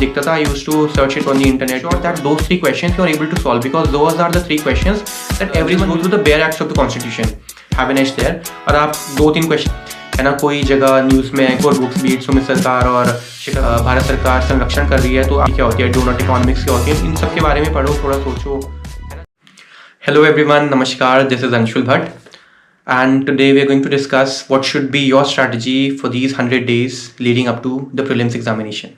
दिखता था, I used to search it on the internet. Sure that those three questions you are able to solve because those are the three questions that everyone go through the bare acts of the constitution. Have an edge there. और आप 2-3 question है ना, कोई जगह news में core books be it Sumit Sarkar और भारत सरकार संरक्षण कर रही है तो क्या होती है, डोनट इकोनॉमिक्स क्या होती है, इन सब के बारे में पढ़ो, थोड़ा सोचो. Hello everyone, namaskar, this is Anshul Bhatt and today we are going to discuss what should be your strategy for these 100 days leading up to the prelims examination.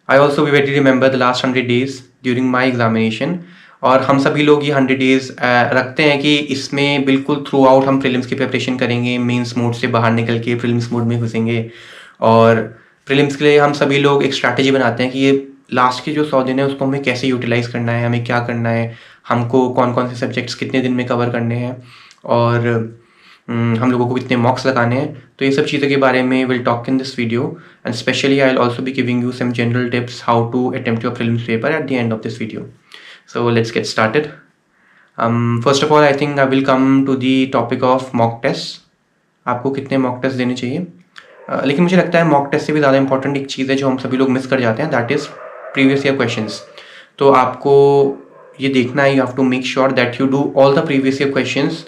I also vividly remember the last 100 days during my examination और हम सभी लोग ये 100 days रखते हैं कि इसमें बिल्कुल थ्रू आउट हम प्रीलिम्स की प्रिपरेशन करेंगे, मेंस मोड से बाहर निकल के प्रीलिम्स मोड में घुसेंगे और प्रीलिम्स के लिए हम सभी लोग एक स्ट्रैटेजी बनाते हैं कि ये लास्ट के जो 100 दिन है उसको हमें कैसे यूटिलाइज़ करना है, हमें क्या करना है, हमको कौन कौन से सब्जेक्ट्स कितने दिन में कवर करने हैं और हम लोगों को कितने मॉक्स लगाने हैं. तो ये सब चीज़ों के बारे में will talk in this video and specially I will also be giving you some general tips how to attempt your prelims paper at the end of this video. So let's get started. First of all I think I will come to the topic of mock test. आपको कितने mock test देने चाहिए, लेकिन मुझे लगता है mock test से भी ज़्यादा इंपॉर्टेंट एक चीज़ है जो हम सभी लोग मिस कर जाते हैं, that is previous year questions. तो आपको ये देखना है, you have to make sure that you do all the previous year questions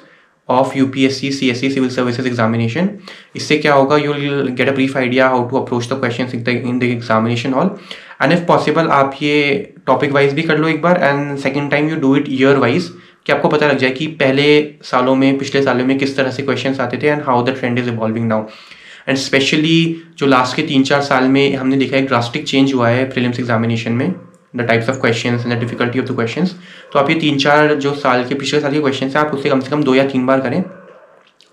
of UPSC CSC civil services examination. इससे क्या होगा, you will get a brief idea how to approach the questions in the examination hall and if possible आप ये topic wise भी कर लो एक बार and second time you do it year wise, कि आपको पता लग जाए कि पहले सालों में पिछले सालों में किस तरह से क्वेश्चन आते थे and how the trend is evolving now. And specially जो लास्ट के 3-4 साल में हमने देखा है ड्रास्टिक चेंज हुआ है प्रीलिम्स एग्जामिनेशन में, the types of questions and the difficulty of the questions. तो आप ये 3-4 जो साल के पिछले साल के क्वेश्चंस हैं आप उससे कम से कम 2 या 3 बार करें.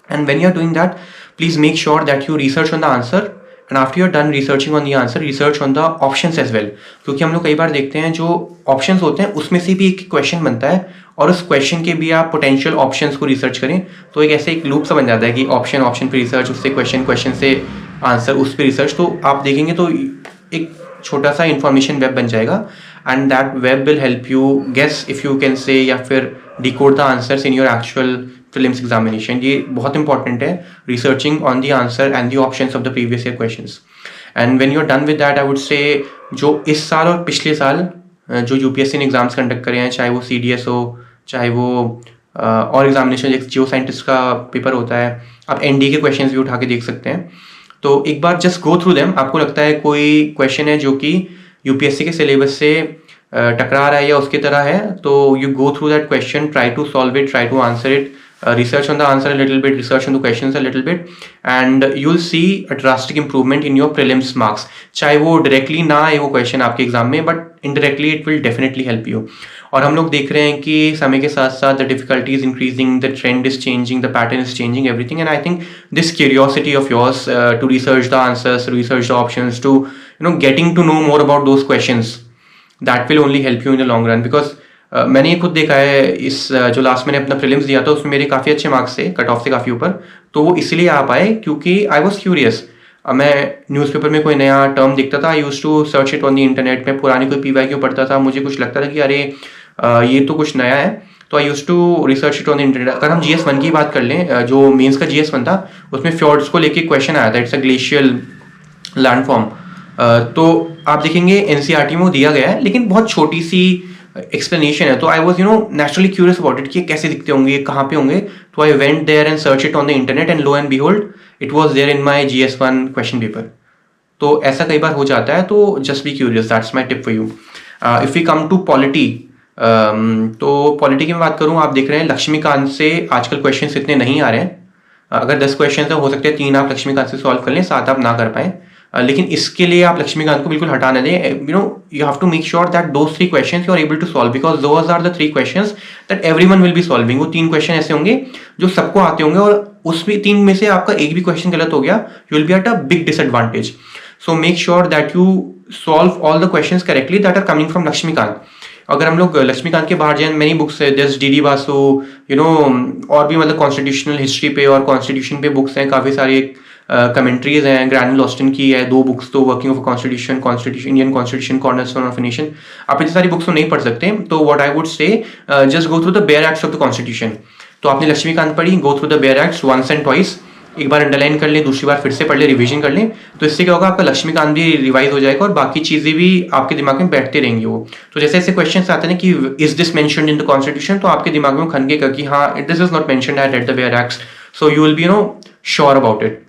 And when you are doing that please make sure that you research on the answer and after you are done researching on the answer research on the options as well. क्योंकि हम लोग कई बार देखते हैं जो ऑप्शंस होते हैं उसमें से भी एक क्वेश्चन बनता है और उस क्वेश्चन के भी आप पोटेंशियल ऑप्शंस को रिसर्च करें तो एक ऐसे एक लूप सा बन जाता है कि ऑप्शन पे रिसर्च, उससे क्वेश्चन से आंसर, उस पर रिसर्च. तो आप देखेंगे तो एक छोटा सा इंफॉर्मेशन वेब बन जाएगा and that web will help you guess if you can say या फिर decode the answers in your actual prelims examination. ये बहुत इंपॉर्टेंट है, researching on the answer and the options of the previous year questions. And when you are done with that I would say जो इस साल और पिछले साल जो यूपीएससी ने एग्जाम्स कंडक्ट करे हैं, चाहे वो CDS हो, चाहे वो और एग्जामिनेशन जियो साइंटिस्ट का पेपर होता है, आप NDA के क्वेश्चंस भी उठा के देख सकते हैं. तो एक बार जस्ट गो थ्रू देम. आपको लगता है कोई क्वेश्चन है जो कि यूपीएससी के सिलेबस से टकरा रहा है या उसकी तरह है, तो you go through that question, try to solve it, try to answer it, research on the answer a little bit, research on the questions a little bit and you'll see a drastic improvement in your prelims marks. चाहे वो directly ना आए वो question आपके exam में, but indirectly it will definitely help you. और हम लोग देख रहे हैं कि समय के साथ साथ the difficulty is increasing, the trend is changing, the pattern is changing, everything, and I think this curiosity of yours to research the answers, research the options, to getting to know more about those questions, that will only help you in the long run. Because मैंने ये खुद देखा है, इस जो last मैंने अपना prelims दिया था उसमें मेरे काफ़ी अच्छे मार्क्स थे, कट ऑफ से काफ़ी ऊपर, तो वो इसलिए आ पाए क्योंकि आई वॉज क्यूरियस. मैं न्यूज़पेपर में कोई नया टर्म दिखता था, I use to search it on the internet. में पुरानी कोई PYQ पढ़ता था, मुझे कुछ लगता था कि अरे ये तो कुछ नया है, तो I use to research it on the internet. अगर हम GS1 की बात कर लें, जो मेंस का GS1 था उसमें फ्योर्ड्स को लेके क्वेश्चन आया था, इट्स अ ग्लेशियल लैंडफॉर्म. तो आप देखेंगे NCERT में वो दिया गया है लेकिन बहुत छोटी सी एक्सप्लेनेशन है. तो I was naturally curious about it कि कैसे दिखते होंगे, कहाँ पे होंगे. तो I went there and search it on the internet and lo and behold it was there in my GS1 question paper. तो ऐसा कई बार हो जाता है, तो just be curious, that's my tip for you. If we come to polity, तो polity की मैं बात करूँ, आप देख रहे हैं लक्ष्मीकांत से आजकल क्वेश्चन इतने नहीं आ रहे हैं. अगर 10 क्वेश्चन हो सकते हैं 3 आप लक्ष्मीकांत से सॉल्व कर लें, 7 आप ना कर पाएँ. लेकिन इसके लिए आप लक्ष्मीकांत को बिल्कुल हटा न दें. You have to make sure that those 3 questions you are able to solve because those are the 3 questions that everyone will be solving. वो 3 क्वेश्चन ऐसे होंगे जो सबको आते होंगे और उसमें 3 में से आपका एक भी क्वेश्चन गलत हो गया, you will be at a big disadvantage. So make sure that you solve all the questions correctly that are coming from Laxmikanth. अगर हम लोग लक्ष्मीकांत के बाहर जाए, मेनी बुक्स है, जस्ट DD बासु, और भी मतलब कॉन्स्टिट्यूशनल हिस्ट्री पे और कॉन्स्टिट्यूशन पे बुक्स हैं काफ़ी सारी. कमेंट्रीज हैं, ग्रैंडल ऑस्टिन की है 2 बुक्स, तो working of constitution, Indian constitution, cornerstone of nation. आप इतनी सारी बुक्स तो नहीं पढ़ सकते, तो what I would say just go through the bare acts of the constitution. तो आपने लक्ष्मीकांत पढ़ी, go through the bare acts once and twice. एक बार अंडरलाइन कर लें, दूसरी बार फिर से पढ़ लें, रिवीजन कर लें, तो इससे क्या होगा, आपका लक्ष्मीकांत भी रिवाइज हो जाएगा और बाकी चीज़ें भी आपके दिमाग में बैठती रहेंगी वो। तो जैसे ऐसे क्वेश्चन आते हैं कि is this mentioned in the constitution, तो आपके दिमाग में खनकेगा कि हाँ this is not mentioned, I read the bare acts, so you will be sure about it.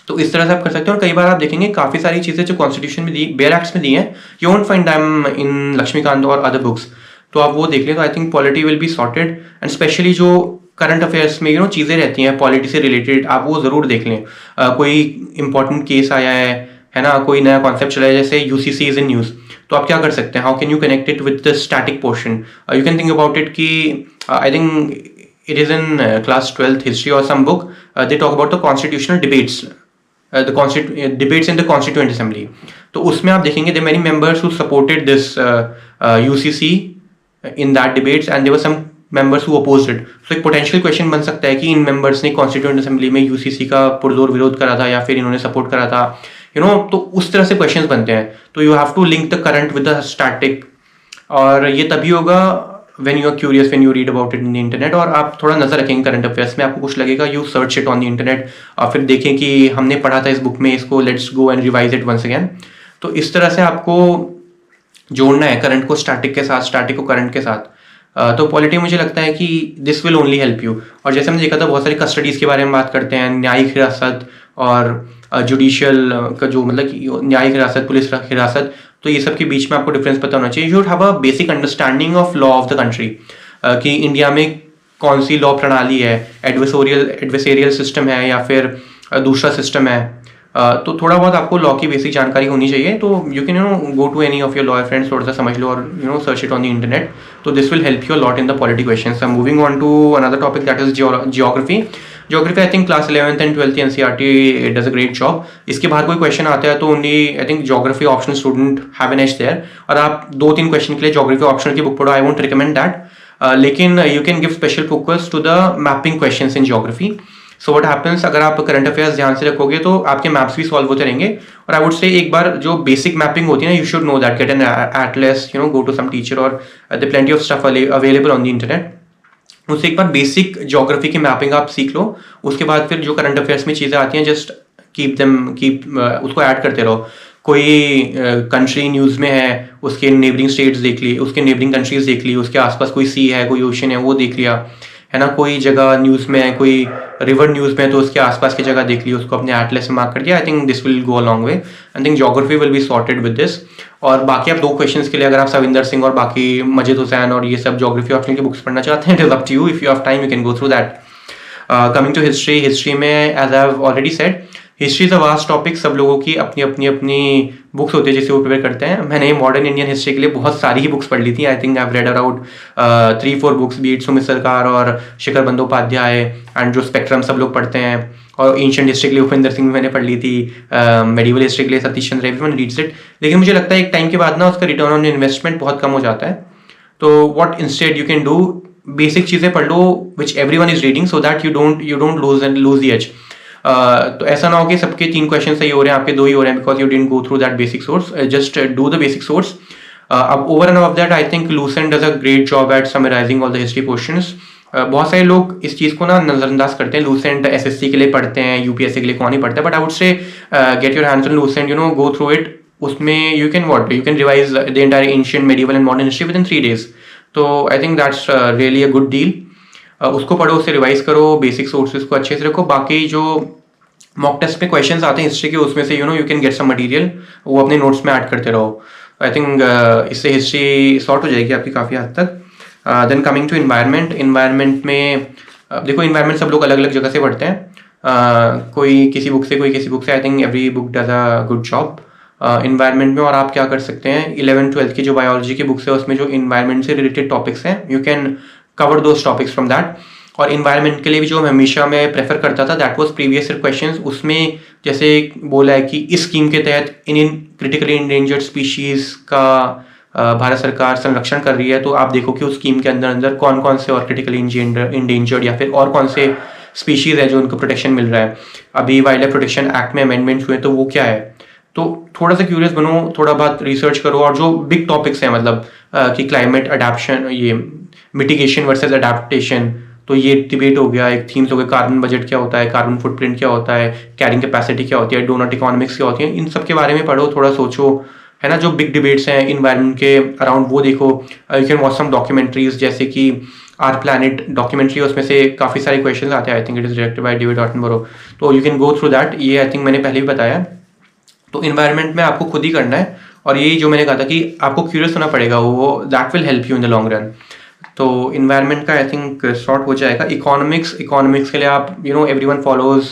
तो इस तरह से आप कर सकते हैं। और कई बार आप देखेंगे काफ़ी सारी चीज़ें जो कॉन्स्टिट्यूशन में दी, बेयर एक्ट्स में दी हैं, you won't find them in Laxmikanth और अदर बुक्स, तो आप वो देख लें। तो I think polity will be sorted, and specially जो करंट अफेयर्स में चीज़ें रहती हैं पॉलिटी से रिलेटेड, आप वो ज़रूर देख लें। कोई इंपॉर्टेंट केस आया है ना, कोई नया कॉन्सेप्ट चला है, जैसे यूसीसी इज इन न्यूज़, तो आप क्या कर सकते हैं, how can you connect it with the static portion, you can think about it कि I think it is in class 12th history और some book, they talk about the constitutional debates, debates in the Constituent Assembly. तो उसमें आप देखेंगे there many members who supported this UCC in that debates and there were some members who opposed it. So एक potential question बन सकता है कि इन members ने Constituent Assembly में UCC का पुरजोर विरोध करा था या फिर इन्होंने सपोर्ट करा था, तो उस तरह से questions बनते हैं। तो you have to link the current with the static, और ये तभी होगा when you are curious, when you read about it in the internet, और आप थोड़ा नजर रखेंगे करंट अफेयर्स में, आपको कुछ लगेगा, you search it on the internet और फिर देखें कि हमने पढ़ा था इस बुक में, इसको let's go and revise it once again. तो इस तरह से आपको जोड़ना है करंट को स्टैटिक के साथ, स्टैटिक को करंट के साथ। तो पॉलिटी मुझे लगता है कि this will only help you. और जैसे हमने देखा था बहुत सारी कस्टडीज़ के बारे में बात करते हैं, न्यायिक हिरासत और जुडिशियल का जो मतलब न्यायिक हिरासत, पुलिस हिरासत, तो ये सब के बीच में आपको डिफरेंस पता होना चाहिए। You should have a basic understanding of law of the country, कि इंडिया में कौन सी लॉ प्रणाली है, एडवर्सेरियल सिस्टम है या फिर दूसरा सिस्टम है। तो थोड़ा बहुत आपको लॉ की बेसिक जानकारी होनी चाहिए। तो you can go to any of your lawyer friends, थोड़ा सा समझ लो और search it on the internet. तो this will help you a lot in the polity questions. I am moving on to another topic, that is geography. Geography I think class 11th and 12th NCERT does a great job. इसके बाहर कोई question आता है तो only I think geography optional student have an as there, और आप 2-3 question के लिए जियोग्राफी ऑप्शनल की बुक पढ़ो, आई वोंट रिकमेंड दैट। लेकिन you can give special focus to the mapping questions in geography. So what happens, अगर आप current affairs ध्यान से रखोगे तो आपके मैप्स भी सॉल्व होते रहेंगे। और आई वुड से एक बार जो बेसिक मैपिंग होती है ना, you should know that, get an atlas, go to some teacher, और the plenty of stuff available on the internet. उससे एक बार बेसिक ज्योग्राफी की मैपिंग आप सीख लो, उसके बाद फिर जो करंट अफेयर्स में चीज़ें आती हैं जस्ट कीप उसको ऐड करते रहो। कोई कंट्री न्यूज़ में है, उसके नेबरिंग स्टेट्स देख ली, उसके नेबरिंग कंट्रीज देख ली, उसके आसपास कोई सी है, कोई ओशन है, वो देख लिया, है ना। कोई जगह न्यूज़ में है, कोई रिवर न्यूज़ में है, तो उसके आसपास की जगह देख ली, उसको अपने एटलस में मार्क कर दिया। आई think this will go a long way. I think geography will be sorted with this. और बाकी आप 2 क्वेश्चंस के लिए अगर आप सविंदर सिंह और बाकी मजिद हुसैन और ये सब ज्योग्राफी ऑप्शन की बुक्स पढ़ना चाहते हैं, it is up to you, if you have time you can go through that. Coming to history, history में as I have already said, history is a vast topic. सब लोगों की अपनी books होती है जिससे वो प्रिपेयर करते हैं। मैंने मॉडर्न इंडियन हिस्ट्री के लिए बहुत सारी ही बुक्स पढ़ ली थी। I think I have read around 3-4 books, be it Sumit Sarkar और शिखर बंदोपाध्याय, एंड जो स्पेक्ट्रम सब लोग पढ़ते हैं। और एंशिएंट हिस्ट्री के लिए उपेंद्र सिंह मैंने पढ़ ली थी, मेडिवल हिस्ट्री के लिए Satish Chandra, everyone reads it. लेकिन मुझे लगता है एक टाइम के बाद ना उसका रिटर्न ऑन इन्वेस्टमेंट बहुत कम हो जाता है। तो what instead you can do, basic चीज़ें पढ़ लो which everyone is reading, so that you don't lose the edge. तो ऐसा ना हो कि सबके 3 क्वेश्चन सही हो रहे हैं, आपके 2 ही हो रहे हैं, because you didn't go through that basic source. Just do the basic source. अब over and above that I think Lucent does a great job at summarising all the history questions. बहुत सारे लोग इस चीज़ को ना नजरअंदाज करते हैं। लूसेंट एसएससी के लिए पढ़ते हैं, यूपीएससी के लिए कौन ही पढ़ता है, but I would say get your hands on Lucent, go through it. उसमें you can revise the entire ancient, medieval and modern history within 3 days। तो I think that's really a good deal. उसको पढ़ो, उससे revise करो, basic sources को अच्छे से रखो। बाकी जो मॉक टेस्ट में क्वेश्चंस आते हैं हिस्ट्री के, उसमें से you can get some material, वो अपने नोट्स में ऐड करते रहो। आई थिंक इससे हिस्ट्री सॉर्ट हो जाएगी आपकी काफ़ी हद तक। Then coming to environment, environment में देखो इन्वायरमेंट सब लोग अलग अलग जगह से पढ़ते हैं, कोई किसी बुक से, कोई किसी बुक से। I think every book does a good job environment में। और आप क्या कर सकते हैं, 11th-12th की जो बायोलॉजी की बुक्स है उसमें जो इन्वायरमेंट से रिलेटेड टॉपिक्स हैं, you can cover those topics from that. और इन्वायरमेंट के लिए भी जो हमेशा मैं प्रेफर करता था, that was previous year questions. उसमें जैसे बोला है कि इस स्कीम के तहत इन क्रिटिकली इंडेंजर्ड स्पीशीज़ का भारत सरकार संरक्षण कर रही है, तो आप देखो कि उस स्कीम के अंदर कौन कौन से और क्रिटिकली इंडेंजर्ड या फिर और कौन से स्पीशीज़ है जो उनको प्रोटेक्शन मिल रहा है। अभी वाइल्ड लाइफ प्रोटेक्शन एक्ट में अमेंडमेंट्स हुए, तो वो क्या है। तो थोड़ा सा क्यूरियस बनो, थोड़ा बहुत रिसर्च करो। और जो बिग टॉपिक्स हैं, मतलब कि क्लाइमेट अडेप्शन, ये मिटिगेशन वर्सेस अडेप्टेशन, तो ये डिबेट हो गया, एक थीम्स हो गया, कार्बन बजट क्या होता है, कार्बन फुटप्रिंट क्या होता है, कैरिंग कैपेसिटी क्या होती है, डोनट इकोनॉमिक्स क्या होती है, इन सब के बारे में पढ़ो, थोड़ा सोचो, है ना। जो बिग डिबेट्स हैं इन्वायरमेंट के अराउंड वो देखो। You can watch some documentaries, जैसे कि आर प्लैनेट डॉक्यूमेंट्री, उसमें से काफ़ी सारे क्वेश्चन आते हैं, I think it is directed by David Attenborough, तो you can go through that. ये आई थिंक मैंने पहले भी बताया। तो इन्वायरमेंट में आपको खुद ही करना है, और यही जो मैंने कहा था कि आपको क्यूरियस होना पड़ेगा, वो that will help you in the long run. तो इन्वायरमेंट का आई थिंक शॉर्ट हो जाएगा। इकोनॉमिक्स के लिए आप एवरीवन फॉलोज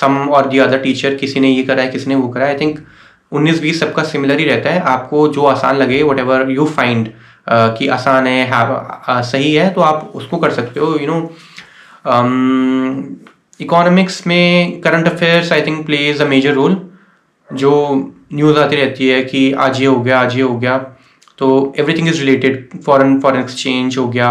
सम और दी अदर टीचर, किसी ने ये करा है, किसी ने वो करा है। आई थिंक 19-20 सबका सिमिलर ही रहता है। आपको जो आसान लगे, वट एवर यू फाइंड कि आसान है, सही है, तो आप उसको कर सकते हो। इकोनॉमिक्स में current affairs I think plays a major role. जो न्यूज़ आती रहती है कि आज ये हो गया, आज ये हो गया, तो everything is related. Foreign exchange हो गया,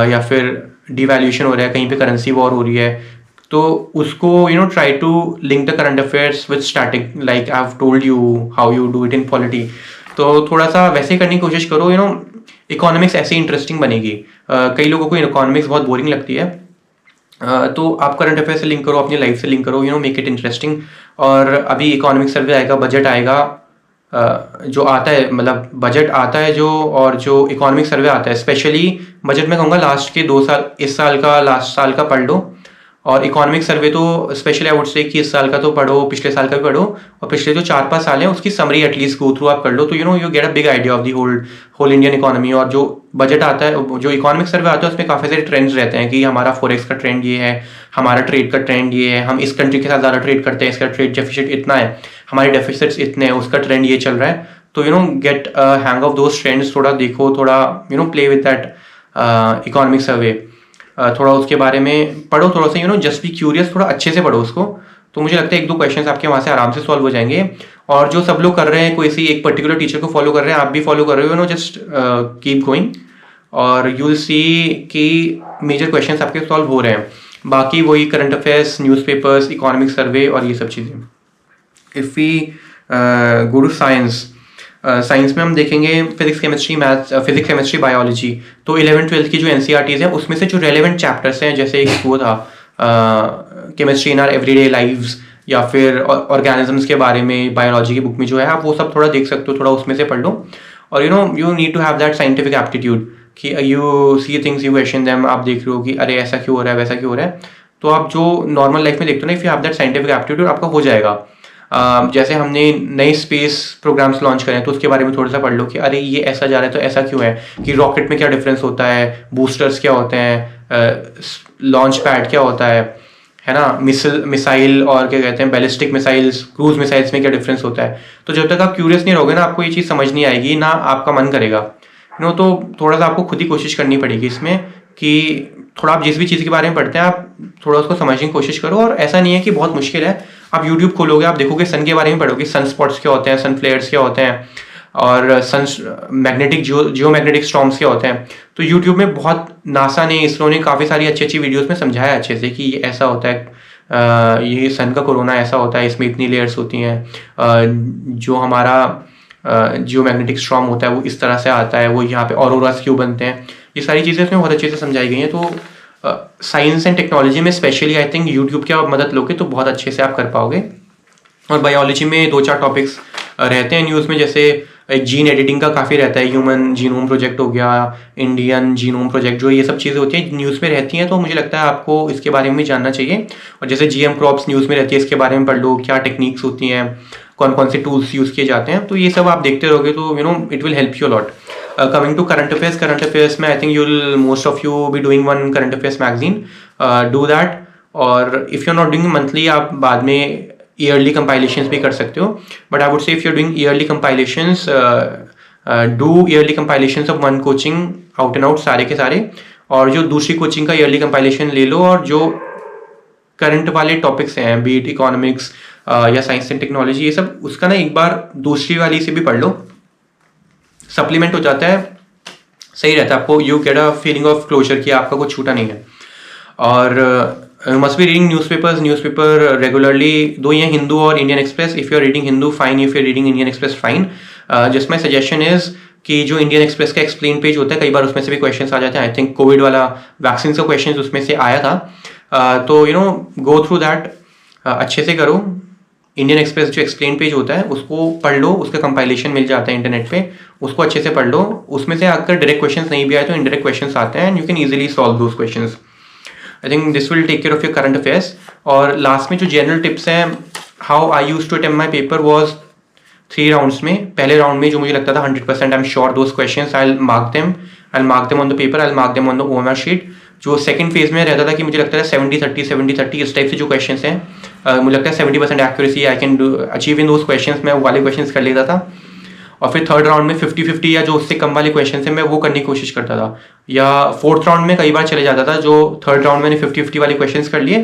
या फिर डिवैल्यूएशन हो रहा है, कहीं पे करेंसी वॉर हो रही है, तो उसको try to link the current affairs with static, like I have told you how you do it in polity. तो थोड़ा सा वैसे करने की कोशिश करो। इकोनॉमिक्स ऐसे इंटरेस्टिंग बनेगी। कई लोगों को इकोनॉमिक्स बहुत बोरिंग लगती है, तो आप करंट अफेयर से लिंक करो, अपनी लाइफ से लिंक करो, मेक इट इंटरेस्टिंग। और अभी इकोनॉमिक सर्वे आएगा, बजट आएगा, जो आता है, मतलब बजट आता है जो, और जो इकोनॉमिक सर्वे आता है, स्पेशली बजट में कहूँगा लास्ट के 2 साल, इस साल का, लास्ट साल का पढ़ लो, और इकोनॉमिक सर्वे तो स्पेशली आई वुड से कि इस साल का तो पढ़ो, पिछले साल का भी पढ़ो, और पिछले जो 4-5 साल हैं उसकी समरी एटलीस्ट गो थ्रू आप कर लो, तो you get a big idea of the whole Indian economy. और जो बजट आता है, जो इकोनॉमिक सर्वे आता है, उसमें काफ़ी सारे ट्रेंड्स रहते हैं कि हमारा फॉरेक्स का ट्रेंड ये है, हमारा ट्रेड का ट्रेंड ये है, हम इस कंट्री के साथ ज़्यादा ट्रेड करते हैं, इसका ट्रेड डेफिसिट इतना है, हमारे डेफिसिट्स इतने हैं, उसका ट्रेंड ये चल रहा है। तो get hang of those trends, थोड़ा देखो, थोड़ा play with that economic survey, थोड़ा उसके बारे में पढ़ो, थोड़ा सा जस्ट बी क्यूरियस, थोड़ा अच्छे से पढ़ो उसको। तो मुझे लगता है 1-2 क्वेश्चंस आपके वहाँ से आराम से सॉल्व हो जाएंगे। और जो सब लोग कर रहे हैं, कोई सी एक पर्टिकुलर टीचर को फॉलो कर रहे हैं, आप भी फॉलो कर रहे हो, जस्ट कीप गोइंग, और यू विल सी कि मेजर क्वेश्चंस आपके सॉल्व हो रहे हैं। बाकी वही current affairs, newspapers, economic survey और ये सब चीज़ें। If we go to science में हम देखेंगे फिजिक्स केमिस्ट्री बायोलॉजी। तो 11th-12th की जो NCERTs हैं, उसमें से जो रेलेवेंट चैप्टर्स हैं, जैसे एक वो था chemistry in our everyday lives, या फिर ऑर्गेनिजम्स के बारे में बायोलॉजी की बुक में जो है, आप वो सब थोड़ा देख सकते हो, थोड़ा उसमें से पढ़ लो। और you need to have that scientific aptitude कि you see things, you question them, आप देख रहे हो कि अरे ऐसा क्यों हो रहा है, वैसा क्यों हो रहा है। तो आप जो नॉर्मल लाइफ में देखते हो ना, if you have that scientific aptitude, आपका हो जाएगा। जैसे हमने नए स्पेस प्रोग्राम्स लॉन्च करें, तो उसके बारे में थोड़ा सा पढ़ लो कि अरे ये ऐसा जा रहा है तो ऐसा क्यों है, कि रॉकेट में क्या डिफरेंस होता है, बूस्टर्स क्या होते हैं, लॉन्च पैड क्या होता है ना, मिसाइल और क्या कहते हैं, बैलिस्टिक मिसाइल्स, क्रूज मिसाइल्स में क्या डिफरेंस होता है। तो जब तक आप क्यूरियस नहीं रहोगे ना, आपको ये चीज़ समझ नहीं आएगी ना, आपका मन करेगा। तो थोड़ा सा आपको खुद ही कोशिश करनी पड़ेगी इसमें, कि थोड़ा आप जिस भी चीज़ के बारे में पढ़ते हैं, आप थोड़ा उसको समझने की कोशिश करो। और ऐसा नहीं है कि बहुत मुश्किल है, आप यूट्यूब खोलोगे, आप देखोगे, सन के बारे में पढ़ोगे, सन स्पॉट्स क्या होते हैं, सन फ्लेयर्स क्या होते हैं, और सन मैग्नेटिक जियोमैग्नेटिक स्टॉर्म्स क्या होते हैं। तो यूट्यूब में बहुत, नासा ने, इसरो ने काफ़ी सारी अच्छी अच्छी वीडियोस में समझाया अच्छे से कि ये ऐसा होता है, ये सन का कोरोना ऐसा होता है, इसमें इतनी लेयर्स होती हैं, जो हमारा जियोमैग्नेटिक स्टॉर्म होता है वो इस तरह से आता है, वो यहाँ पे ऑरोरास क्यों बनते हैं, ये सारी चीज़ें उसमें बहुत अच्छे से समझाई गई हैं। तो साइंस एंड टेक्नोलॉजी में स्पेशली आई थिंक यूट्यूब की आप मदद लोगे तो बहुत अच्छे से आप कर पाओगे। और बायोलॉजी में 2-4 टॉपिक्स रहते हैं न्यूज़ में, जैसे एक जीन एडिटिंग का काफ़ी रहता है, ह्यूमन जीनोम प्रोजेक्ट हो गया, इंडियन जीनोम प्रोजेक्ट, जो ये सब चीज़ें होती हैं न्यूज़ में रहती हैं। तो मुझे लगता है आपको इसके बारे में भी जानना चाहिए। और जैसे GM क्रॉप्स न्यूज़ में रहती है, इसके बारे में पढ़ लो, क्या टेक्निक्स होती हैं, कौन कौन से टूल्स यूज़ किए जाते हैं। तो ये सब आप देखते रहोगे तो it will help you lot. Coming to current affairs में I think most of you be doing one current affairs magazine, do that. और if you are not doing monthly, आप बाद में ईयरली कंपाइलेशंस भी कर सकते हो। But I would say if you are doing yearly compilations, do yearly compilations of one coaching, out and out सारे के सारे। और जो दूसरी कोचिंग का ईयरली कंपाइलेशन ले लो, और जो करंट वाले टॉपिक्स हैं, बीट इकोनॉमिक्स या साइंस एंड टेक्नोलॉजी, ये सब उसका ना एक बार दूसरी वाली से भी पढ़ लो, सप्लीमेंट हो जाता है, सही रहता है। आपको you get a feeling of closure कि आपका कुछ छूटा नहीं है। और must be reading newspaper regularly, दो ये हिंदू और Indian Express. If you are reading Hindu, fine, if you are reading Indian Express, fine. Just my suggestion is कि जो इंडियन एक्सप्रेस का एक्सप्लेन पेज होता है कई बार उसमें से भी क्वेश्चंस आ जाते हैं। आई थिंक कोविड वाला वैक्सीन का क्वेश्चन उसमें से आया था। तो गो थ्रू दैट, अच्छे से करो। इंडियन एक्सप्रेस जो एक्सप्लेन पेज होता है उसको पढ़ लो, उसका कंपाइलेशन मिल जाता है इंटरनेट पे, उसको अच्छे से पढ़ लो। उसमें से अगर डायरेक्ट क्वेश्चंस नहीं भी आए तो इनडायरेक्ट क्वेश्चंस आते हैं and you can easily solve those questions. I think this will take care of your current affairs. और लास्ट में जो जनरल टिप्स हैं, how I use to attempt my paper was 3 rounds में। पहले round में जो मुझे लगता था 100% I am sure those questions I mark them on the paper, I mark them on the OMR sheet. जो सेकंड फेज में रहता था कि मुझे लगता है 70-30 इस टाइप से जो क्वेश्चंस हैं, मुझे लगता है 70% accuracy I can achieve in those questions, मैं वो वाले क्वेश्चंस कर लेता था। और फिर थर्ड राउंड में 50-50 या जो उससे कम वाले क्वेश्चन हैं मैं वो करने की कोशिश करता था। या फोर्थ राउंड में कई बार चले जाता था, जो थर्ड राउंड में मैंने 50-50 वाले क्वेश्चन कर लिए,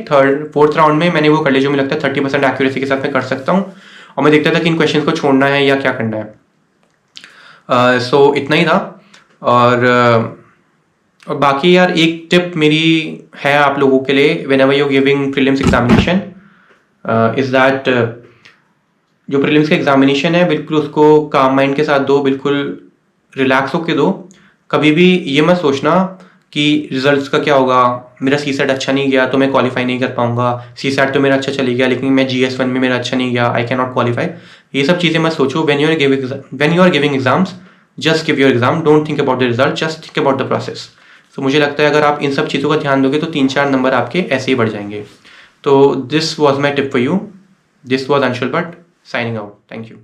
फोर्थ राउंड में मैंने वो कर लिए जो मुझे लगता है 30% एक्यूरेसी के साथ मैं कर सकता हूँ। और मैं देखता था कि इन क्वेश्चन को छोड़ना है या क्या करना है। सो इतना ही था। और बाकी यार एक टिप मेरी है आप लोगों के लिए, when ever you giving prelims examination is that जो प्रीलिम्स का एग्जामिनेशन है बिल्कुल उसको काम माइंड के साथ दो, बिल्कुल रिलैक्स होके दो। कभी भी ये मत सोचना कि रिजल्ट्स का क्या होगा, मेरा CSAT अच्छा नहीं गया तो मैं क्वालिफाई नहीं कर पाऊंगा, CSAT तो मेरा अच्छा चले गया लेकिन मैं GS1 में मेरा अच्छा नहीं गया, आई कैन नॉट क्वालिफाई। ये सब चीज़ें मत सोचो। When you are giving exams, just give your exam, don't think about the result, just think about the process. तो मुझे लगता है अगर आप इन सब चीज़ों का ध्यान दोगे तो 3-4 नंबर आपके ऐसे ही बढ़ जाएंगे। तो this was my tip for you. This was Anshul Bhatt signing out. Thank you.